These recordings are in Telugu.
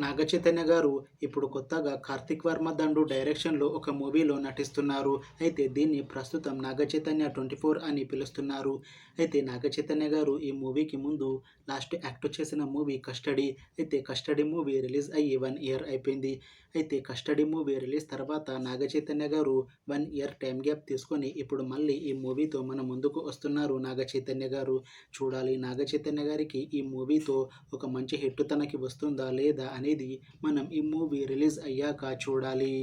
నాగచైతన్య గారు ఇప్పుడు కొత్తగా కార్తిక్ వర్మ దండు డైరెక్షన్లో ఒక మూవీలో నటిస్తున్నారు. అయితే దీన్ని ప్రస్తుతం నాగచైతన్య 24 అని పిలుస్తున్నారు. అయితే నాగచైతన్య గారు ఈ మూవీకి ముందు లాస్ట్ యాక్ట్ చేసిన మూవీ కస్టడీ. అయితే కస్టడీ మూవీ రిలీజ్ అయ్యి 1 ఇయర్ అయిపోయింది. అయితే కస్టడీ మూవీ రిలీజ్ తర్వాత నాగచైతన్య గారు 1 ఇయర్ టైం గ్యాప్ తీసుకొని ఇప్పుడు మళ్ళీ ఈ మూవీతో మన ముందుకు వస్తున్నారు నాగచైతన్య గారు. చూడాలి నాగచైతన్య గారికి ఈ మూవీతో ఒక మంచి హిట్ తనకి వస్తుందా లేదా అనేది మనం ఈ మూవీ రిలీజ్ అయ్యాక చూడాలి.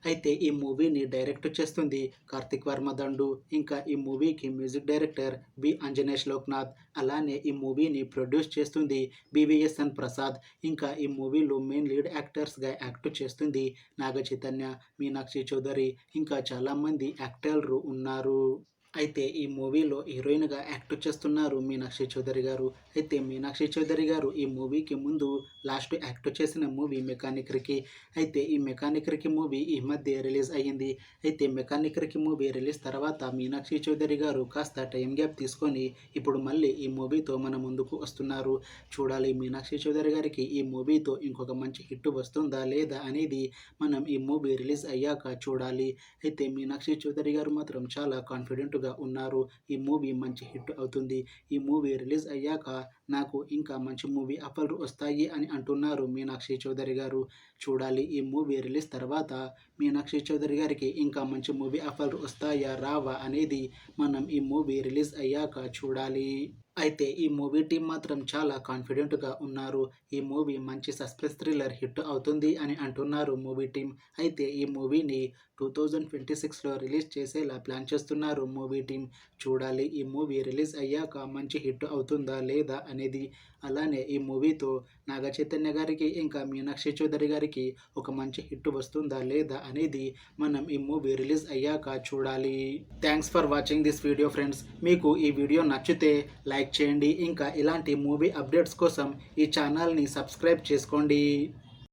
అయితే ఈ మూవీని డైరెక్ట్ చేస్తుంది కార్తిక్ వర్మ దండు. ఇంకా ఈ మూవీకి మ్యూజిక్ డైరెక్టర్ బి అంజనేష్ లోక్నాథ్. అలానే ఈ మూవీని ప్రొడ్యూస్ చేస్తుంది బివిఎస్ఎన్ ప్రసాద్. ఇంకా ఈ మూవీలో మెయిన్ లీడ్ యాక్టర్స్గా యాక్ట్ చేస్తుంది నాగ చైతన్య, మీనాక్షి చౌదరి, ఇంకా చాలామంది యాక్టర్లు ఉన్నారు. అయితే ఈ మూవీలో హీరోయిన్గా యాక్ట్ చేస్తున్నారు మీనాక్షి చౌదరి గారు. అయితే మీనాక్షి చౌదరి గారు ఈ మూవీకి ముందు లాస్ట్ యాక్ట్ చేసిన మూవీ మెకానిక్ రికీ. అయితే ఈ మెకానిక్ రికీ మూవీ ఈ మధ్య రిలీజ్ అయ్యింది. అయితే మెకానిక్ రికీ మూవీ రిలీజ్ తర్వాత మీనాక్షి చౌదరి గారు కాస్త టైం గ్యాప్ తీసుకొని ఇప్పుడు మళ్ళీ ఈ మూవీతో మన ముందుకు వస్తున్నారు. చూడాలి మీనాక్షి చౌదరి గారికి ఈ మూవీతో ఇంకొక మంచి హిట్ వస్తుందా లేదా అనేది మనం ఈ మూవీ రిలీజ్ అయ్యాక చూడాలి. అయితే మీనాక్షి చౌదరి గారు మాత్రం చాలా కాన్ఫిడెంట్గా ఉన్నారు. ఈ మూవీ మంచి హిట్ అవుతుంది. ఈ మూవీ రిలీజ్ అయ్యాక నాకు ఇంకా మంచి మూవీ ఆఫర్లు వస్తాయి అని అంటున్నారు మీనాక్షి చౌదరి గారు. చూడాలి ఈ మూవీ రిలీజ్ తర్వాత మీనాక్షి చౌదరి గారికి ఇంకా మంచి మూవీ ఆఫర్లు వస్తాయా రావా అనేది మనం ఈ మూవీ రిలీజ్ అయ్యాక చూడాలి. అయితే ఈ మూవీ టీం మాత్రం చాలా కాన్ఫిడెంట్గా ఉన్నారు. ఈ మూవీ మంచి సస్పెన్స్ థ్రిల్లర్ హిట్ అవుతుంది అని అంటున్నారు మూవీ టీం. అయితే ఈ మూవీని 2026లో రిలీజ్ చేసేలా ప్లాన్ చేస్తున్నారు మూవీ టీం. చూడాలి ఈ మూవీ రిలీజ్ అయ్యాక మంచి హిట్ అవుతుందా లేదా అనేది. అలానే ఈ మూవీతో నాగ చైతన్య గారికి ఇంకా మీనాక్షి చౌదరి గారికి ఒక మంచి హిట్ వస్తుందా లేదా అనేది మనం ఈ మూవీ రిలీజ్ అయ్యాక చూడాలి. Thanks for watching this video friends. మీకు ఈ వీడియో నచ్చితే లైక్ చేయండి. ఇంకా ఇలాంటి మూవీ అప్డేట్స్ కోసం ఈ ఛానల్ని సబ్స్క్రైబ్ చేసుకోండి.